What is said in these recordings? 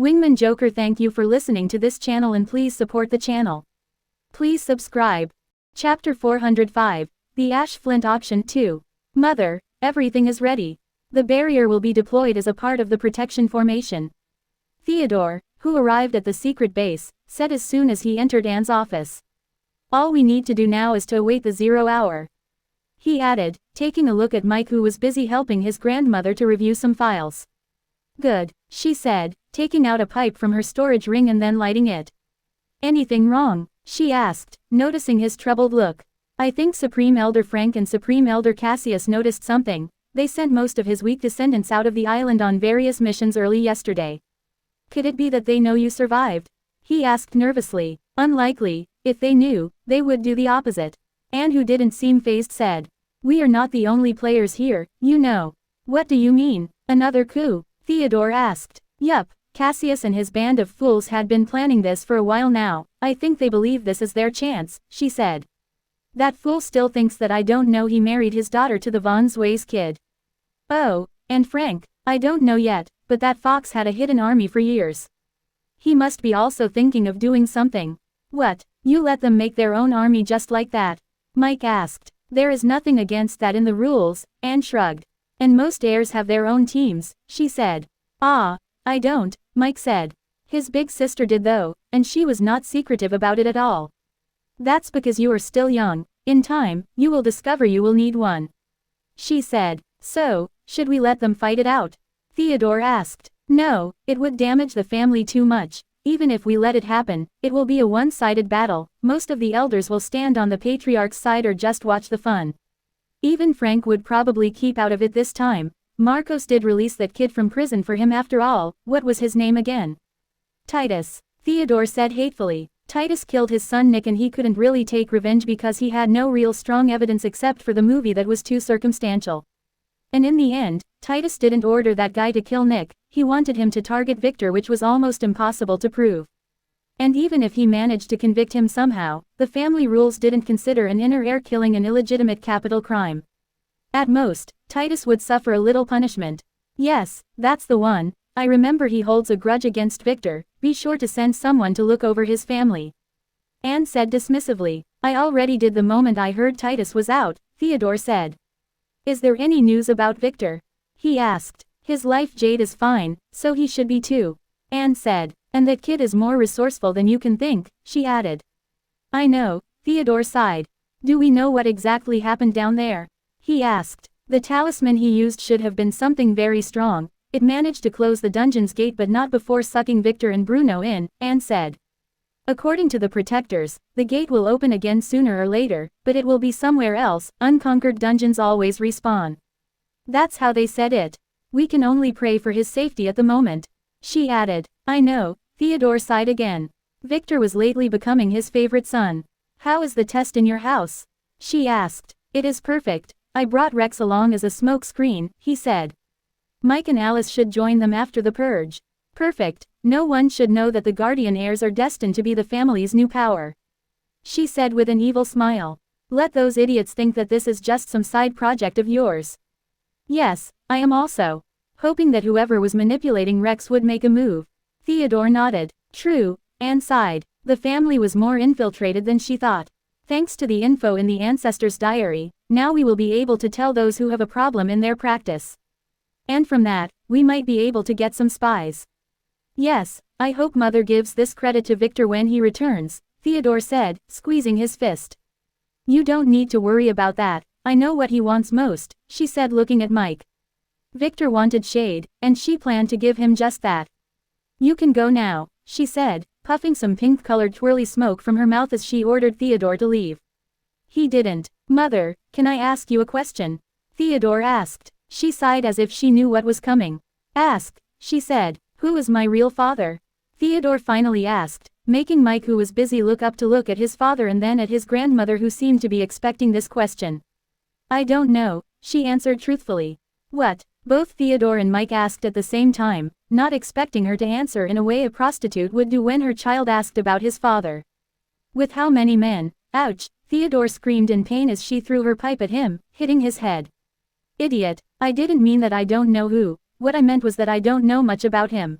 Wingman Joker, thank you for listening to this channel and please support the channel. Please subscribe. Chapter 405, The Ash Flint Auction 2. Mother, everything is ready. The barrier will be deployed as a part of the protection formation. Theodore, who arrived at the secret base, said as soon as he entered Anne's office. All we need to do now is to await the 0 hour. He added, taking a look at Mike, who was busy helping his grandmother to review some files. Good, she said, taking out a pipe from her storage ring and then lighting it. Anything wrong? She asked, noticing his troubled look. I think Supreme Elder Frank and Supreme Elder Cassius noticed something. They sent most of his weak descendants out of the island on various missions early yesterday. Could it be that they know you survived? He asked nervously. Unlikely. If they knew, they would do the opposite. Anne, who didn't seem fazed, said. We are not the only players here, you know. What do you mean? Another coup? Theodore asked. Yup, Cassius and his band of fools had been planning this for a while now. I think they believe this is their chance, she said. That fool still thinks that I don't know he married his daughter to the Von Zwei's kid. Oh, and Frank, I don't know yet, but that fox had a hidden army for years. He must be also thinking of doing something. What, you let them make their own army just like that? Mike asked. There is nothing against that in the rules, Anne shrugged. And most heirs have their own teams, she said. Ah, I don't, Mike said. His big sister did though, and she was not secretive about it at all. That's because you are still young. In time, you will discover you will need one. She said. So, should we let them fight it out? Theodore asked. No, it would damage the family too much. Even if we let it happen, it will be a one-sided battle. Most of the elders will stand on the patriarch's side or just watch the fun. Even Frank would probably keep out of it this time. Marcos did release that kid from prison for him after all. What was his name again? Titus. Theodore said hatefully. Titus killed his son Nick and he couldn't really take revenge because he had no real strong evidence except for the movie that was too circumstantial. And in the end, Titus didn't order that guy to kill Nick, he wanted him to target Victor, which was almost impossible to prove. And even if he managed to convict him somehow, the family rules didn't consider an inner heir killing an illegitimate capital crime. At most, Titus would suffer a little punishment. Yes, that's the one. I remember he holds a grudge against Victor. Be sure to send someone to look over his family. Anne said dismissively. I already did the moment I heard Titus was out, Theodore said. Is there any news about Victor? He asked. His life jade is fine, so he should be too. Anne said. And that kid is more resourceful than you can think, she added. I know, Theodore sighed. Do we know what exactly happened down there? He asked. The talisman he used should have been something very strong. It managed to close the dungeon's gate but not before sucking Victor and Bruno in, Anne said. According to the protectors, the gate will open again sooner or later, but it will be somewhere else. Unconquered dungeons always respawn. That's how they said it. We can only pray for his safety at the moment. She added. I know, Theodore sighed again. Victor was lately becoming his favorite son. How is the test in your house? She asked. It is perfect. I brought Rex along as a smoke screen, he said. Mike and Alice should join them after the purge. Perfect. No one should know that the guardian heirs are destined to be the family's new power. She said with an evil smile. Let those idiots think that this is just some side project of yours. Yes, I am also. Hoping that whoever was manipulating Rex would make a move. Theodore nodded. True, Anne sighed. The family was more infiltrated than she thought. Thanks to the info in the ancestors' diary, now we will be able to tell those who have a problem in their practice. And from that, we might be able to get some spies. Yes, I hope Mother gives this credit to Victor when he returns, Theodore said, squeezing his fist. You don't need to worry about that. I know what he wants most, she said looking at Mike. Victor wanted shade, and she planned to give him just that. You can go now, she said, puffing some pink-colored twirly smoke from her mouth as she ordered Theodore to leave. He didn't. Mother, can I ask you a question? Theodore asked. She sighed as if she knew what was coming. Ask, she said. Who is my real father? Theodore finally asked, making Mike, who was busy, look at his father and then at his grandmother, who seemed to be expecting this question. I don't know, she answered truthfully. What? Both Theodore and Mike asked at the same time, not expecting her to answer in a way a prostitute would do when her child asked about his father. With how many men? Ouch! Theodore screamed in pain as she threw her pipe at him, hitting his head. Idiot! I didn't mean that I don't know who. What I meant was that I don't know much about him.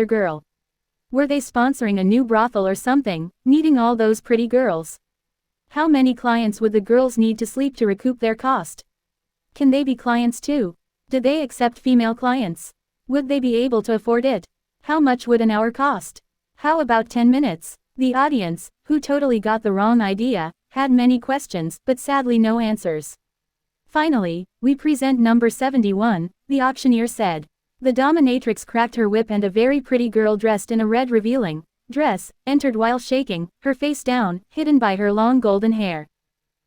other girl. Were they sponsoring a new brothel or something, needing all those pretty girls? How many clients would the girls need to sleep to recoup their cost? Can they be clients too? Do they accept female clients? Would they be able to afford it? How much would an hour cost? How about 10 minutes? The audience, who totally got the wrong idea, had many questions, but sadly no answers. Finally, we present number 71, the auctioneer said. The dominatrix cracked her whip and a very pretty girl dressed in a red revealing dress entered while shaking, her face down, hidden by her long golden hair.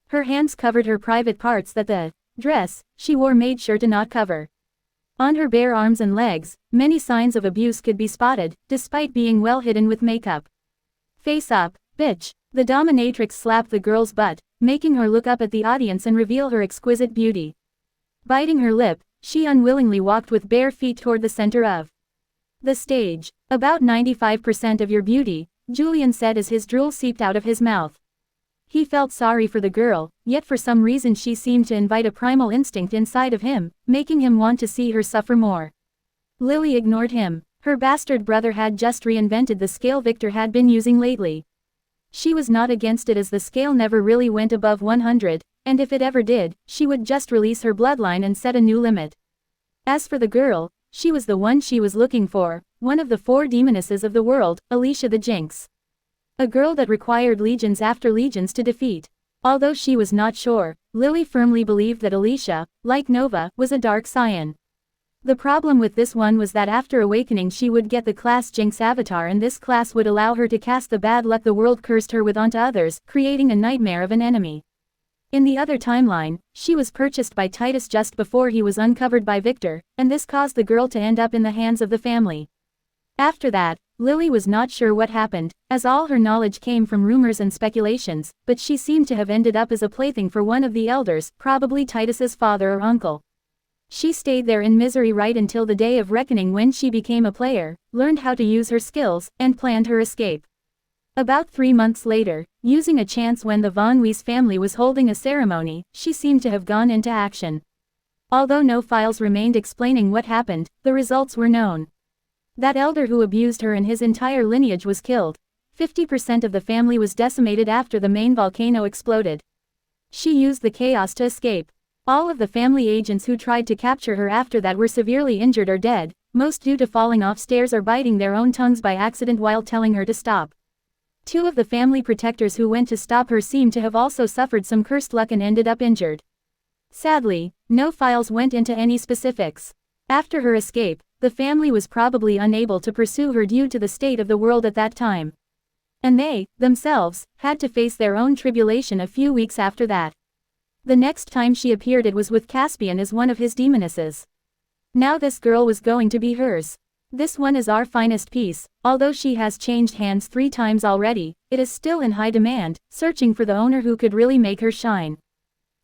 Her hands covered her private parts that the dress she wore made sure to not cover. On her bare arms and legs, many signs of abuse could be spotted, despite being well hidden with makeup. Face up, bitch. The dominatrix slapped the girl's butt, making her look up at the audience and reveal her exquisite beauty. Biting her lip, she unwillingly walked with bare feet toward the center of the stage. About 95% of your beauty, Julian said as his drool seeped out of his mouth. He felt sorry for the girl, yet for some reason she seemed to invite a primal instinct inside of him, making him want to see her suffer more. Lily ignored him. Her bastard brother had just reinvented the scale Victor had been using lately. She was not against it as the scale never really went above 100, and if it ever did, she would just release her bloodline and set a new limit. As for the girl, she was the one she was looking for, one of the 4 demonesses of the world, Alicia the Jinx. A girl that required legions after legions to defeat. Although she was not sure, Lily firmly believed that Alicia, like Nova, was a dark scion. The problem with this one was that after awakening she would get the class Jinx avatar, and this class would allow her to cast the bad luck the world cursed her with onto others, creating a nightmare of an enemy. In the other timeline, she was purchased by Titus just before he was uncovered by Victor, and this caused the girl to end up in the hands of the family. After that, Lily was not sure what happened, as all her knowledge came from rumors and speculations, but she seemed to have ended up as a plaything for one of the elders, probably Titus's father or uncle. She stayed there in misery right until the day of reckoning, when she became a player, learned how to use her skills, and planned her escape. About 3 months later, using a chance when the Von Weiss family was holding a ceremony, she seemed to have gone into action. Although no files remained explaining what happened, the results were known. That elder who abused her and his entire lineage was killed. 50% of the family was decimated after the main volcano exploded. She used the chaos to escape. All of the family agents who tried to capture her after that were severely injured or dead, most due to falling off stairs or biting their own tongues by accident while telling her to stop. 2 of the family protectors who went to stop her seemed to have also suffered some cursed luck and ended up injured. Sadly, no files went into any specifics. After her escape, the family was probably unable to pursue her due to the state of the world at that time. And they, themselves, had to face their own tribulation a few weeks after that. The next time she appeared it was with Caspian as one of his demonesses. Now this girl was going to be hers. This one is our finest piece. Although she has changed hands 3 times already, it is still in high demand, searching for the owner who could really make her shine.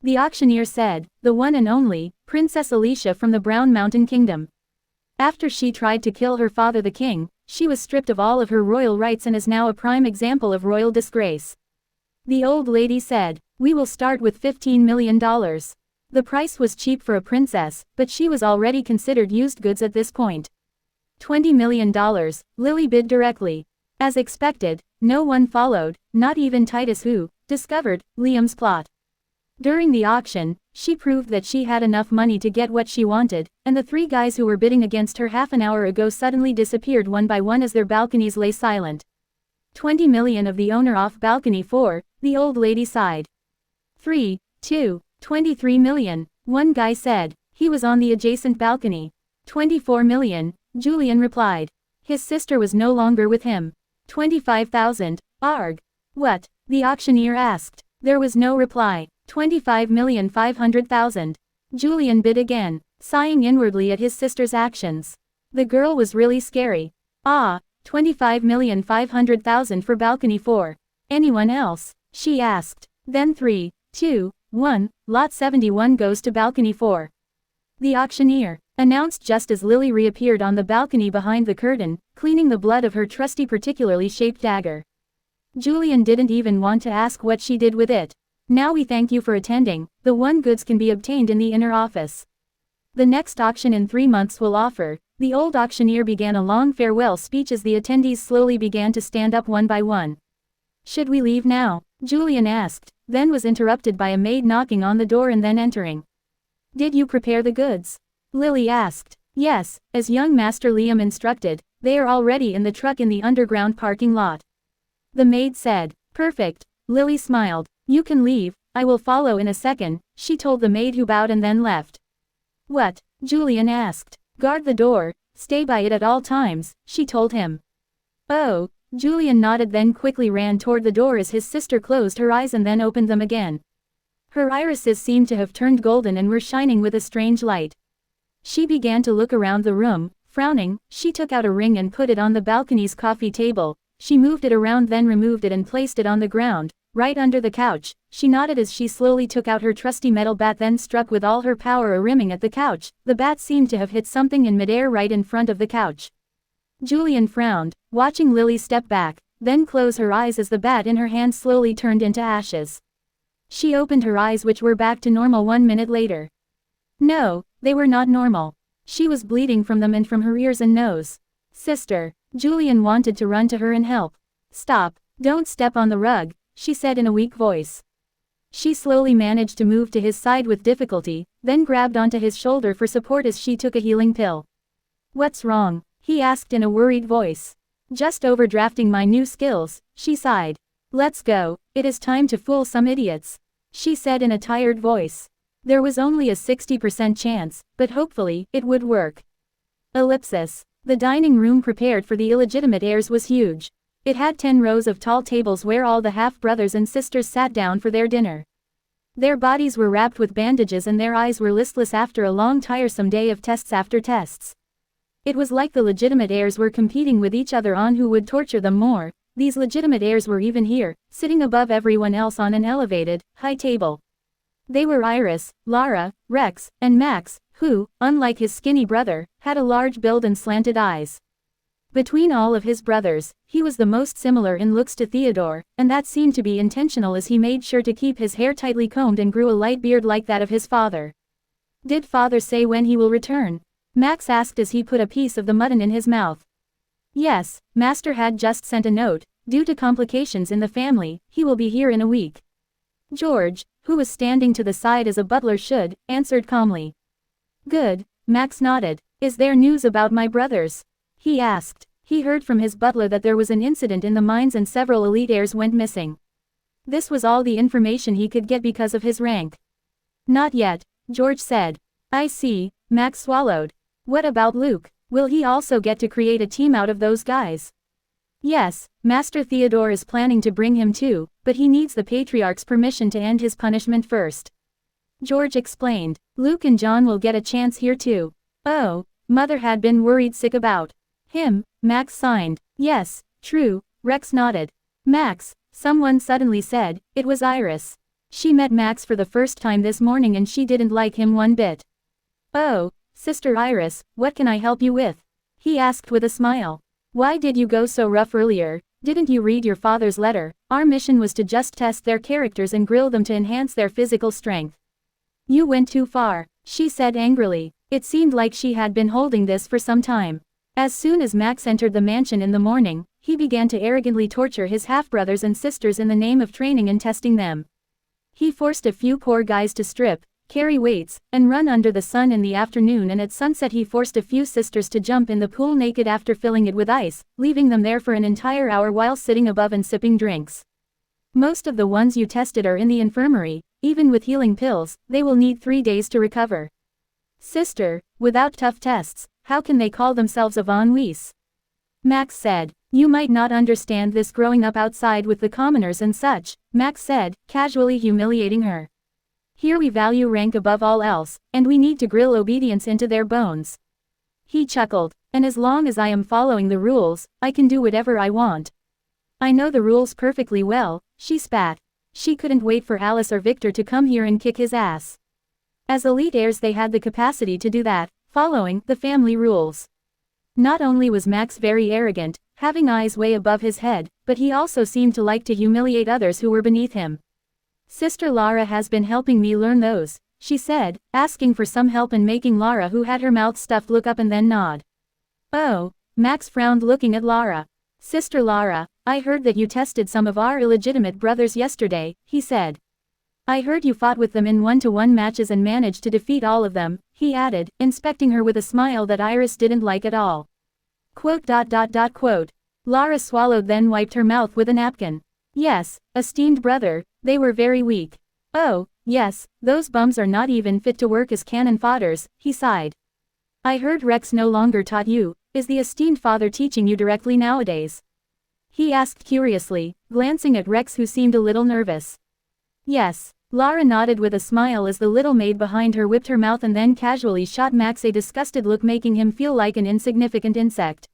The auctioneer said, the one and only, Princess Alicia from the Brown Mountain Kingdom. After she tried to kill her father the king, she was stripped of all of her royal rights and is now a prime example of royal disgrace. The old lady said, we will start with $15 million. The price was cheap for a princess, but she was already considered used goods at this point. $20 million, Lily bid directly. As expected, no one followed, not even Titus, who discovered Liam's plot. During the auction, she proved that she had enough money to get what she wanted, and the 3 guys who were bidding against her half an hour ago suddenly disappeared one by one as their balconies lay silent. 20 million of the owner off balcony 4, the old lady sighed. 3, 2, 23 million, one guy said. He was on the adjacent balcony. 24 million, Julian replied. His sister was no longer with him. 25,000, arg. What? The auctioneer asked. There was no reply. 25,500,000. Julian bid again, sighing inwardly at his sister's actions. The girl was really scary. Ah, 25,500,000 for balcony 4. Anyone else? She asked. Then 3, 2, 1, lot 71 goes to balcony 4. The auctioneer announced just as Lily reappeared on the balcony behind the curtain, cleaning the blood of her trusty particularly shaped dagger. Julian didn't even want to ask what she did with it. Now we thank you for attending. The 1 goods can be obtained in the inner office. The next auction in 3 months will offer The old auctioneer began a long farewell speech as the attendees slowly began to stand up one by one. Should we leave now? Julian asked, then was interrupted by a maid knocking on the door and then entering. Did you prepare the goods? Lily asked. Yes, as young Master Liam instructed, they are already in the truck in the underground parking lot. The maid said. Perfect. Lily smiled. You can leave, I will follow in a second, she told the maid who bowed and then left. What? Julian asked. Guard the door, stay by it at all times, she told him. Oh, Julian nodded then quickly ran toward the door as his sister closed her eyes and then opened them again. Her irises seemed to have turned golden and were shining with a strange light. She began to look around the room, frowning, she took out a ring and put it on the balcony's coffee table, she moved it around then removed it and placed it on the ground, right under the couch, she nodded as she slowly took out her trusty metal bat then struck with all her power a rimming at the couch, the bat seemed to have hit something in midair right in front of the couch. Julian frowned, watching Lily step back, then close her eyes as the bat in her hand slowly turned into ashes. She opened her eyes which were back to normal 1 minute later. No, they were not normal. She was bleeding from them and from her ears and nose. Sister. Julian wanted to run to her and help. Stop, don't step on the rug, she said in a weak voice. She slowly managed to move to his side with difficulty, then grabbed onto his shoulder for support as she took a healing pill. What's wrong? He asked in a worried voice. Just overdrafting my new skills, she sighed. Let's go, it is time to fool some idiots, she said in a tired voice. There was only a 60% chance, but hopefully, it would work. Ellipsis. The dining room prepared for the illegitimate heirs was huge. It had 10 rows of tall tables where all the half-brothers and sisters sat down for their dinner. Their bodies were wrapped with bandages and their eyes were listless after a long tiresome day of tests after tests. It was like the legitimate heirs were competing with each other on who would torture them more. These legitimate heirs were even here, sitting above everyone else on an elevated, high table. They were Iris, Lara, Rex, and Max, who, unlike his skinny brother, had a large build and slanted eyes. Between all of his brothers, he was the most similar in looks to Theodore, and that seemed to be intentional as he made sure to keep his hair tightly combed and grew a light beard like that of his father. Did father say when he will return? Max asked as he put a piece of the mutton in his mouth. Yes, master had just sent a note, due to complications in the family, he will be here in a week. George, who was standing to the side as a butler should, answered calmly. Good, Max nodded. Is there news about my brothers? He asked. He heard from his butler that there was an incident in the mines and several elite heirs went missing. This was all the information he could get because of his rank. Not yet, George said. I see, Max swallowed. What about Luke? Will he also get to create a team out of those guys? Yes, Master Theodore is planning to bring him too, but he needs the Patriarch's permission to end his punishment first. George explained. Luke and John will get a chance here too. Oh, Mother had been worried sick about him, Max signed. Yes, true, Rex nodded. Max, someone suddenly said, it was Iris. She met Max for the first time this morning and she didn't like him one bit. Oh, Sister Iris, what can I help you with? He asked with a smile. Why did you go so rough earlier? Didn't you read your father's letter? Our mission was to just test their characters and grill them to enhance their physical strength. You went too far, she said angrily. It seemed like she had been holding this for some time. As soon as Max entered the mansion in the morning, he began to arrogantly torture his half-brothers and sisters in the name of training and testing them. He forced a few poor guys to strip, carry weights, and run under the sun in the afternoon, and at sunset he forced a few sisters to jump in the pool naked after filling it with ice, leaving them there for an entire hour while sitting above and sipping drinks. Most of the ones you tested are in the infirmary. Even with healing pills, they will need 3 days to recover. Sister, without tough tests, how can they call themselves Avonwees? Max said. You might not understand this growing up outside with the commoners and such, Max said, casually humiliating her. Here we value rank above all else, and we need to grill obedience into their bones. He chuckled. And as long as I am following the rules, I can do whatever I want. I know the rules perfectly well, she spat. She couldn't wait for Alice or Victor to come here and kick his ass. As elite heirs they had the capacity to do that, following the family rules. Not only was Max very arrogant, having eyes way above his head, but he also seemed to like to humiliate others who were beneath him. Sister Lara has been helping me learn those, she said, asking for some help and making Lara who had her mouth stuffed look up and then nod. Oh, Max frowned looking at Lara. Sister Lara, I heard that you tested some of our illegitimate brothers yesterday, he said. I heard you fought with them in one-to-one matches and managed to defeat all of them, he added, inspecting her with a smile that Iris didn't like at all. Quote. Lara swallowed then wiped her mouth with a napkin. Yes, esteemed brother, they were very weak. Oh, yes, those bums are not even fit to work as cannon fodders, he sighed. I heard Rex no longer taught you. Is the esteemed father teaching you directly nowadays? He asked curiously, glancing at Rex who seemed a little nervous. Yes, Lara nodded with a smile as the little maid behind her whipped her mouth and then casually shot Max a disgusted look making him feel like an insignificant insect.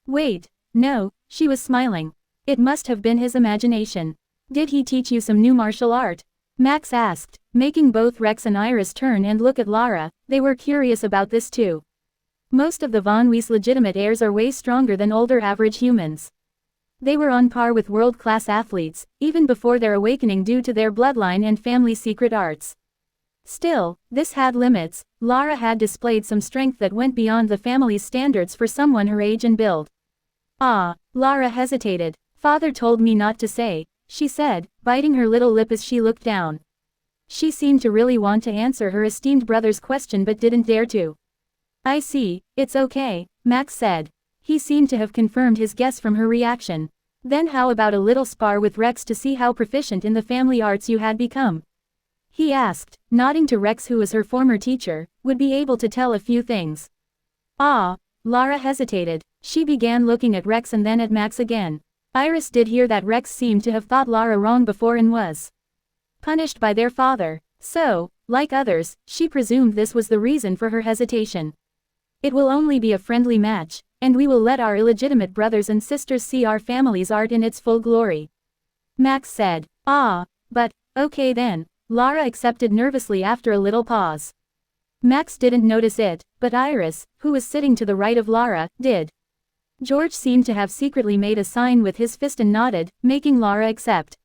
Wait, no, she was smiling. It must have been his imagination. Did he teach you some new martial art? Max asked, making both Rex and Iris turn and look at Lara. They were curious about this too. Most of the Von Wees' legitimate heirs are way stronger than older average humans. They were on par with world-class athletes, even before their awakening due to their bloodline and family secret arts. Still, this had limits. Lara had displayed some strength that went beyond the family's standards for someone her age and build. Ah, Lara hesitated. Father told me not to say, she said, biting her little lip as she looked down. She seemed to really want to answer her esteemed brother's question but didn't dare to. I see, it's okay, Max said. He seemed to have confirmed his guess from her reaction. Then how about a little spar with Rex to see how proficient in the family arts you had become? He asked, nodding to Rex who was her former teacher, would be able to tell a few things. Ah, Lara hesitated. She began looking at Rex and then at Max again. Iris did hear that Rex seemed to have thought Lara wrong before and was punished by their father. So, like others, she presumed this was the reason for her hesitation. It will only be a friendly match, and we will let our illegitimate brothers and sisters see our family's art in its full glory. Max said. Ah, but, okay then, Lara accepted nervously after a little pause. Max didn't notice it, but Iris, who was sitting to the right of Lara, did. George seemed to have secretly made a sign with his fist and nodded, making Lara accept.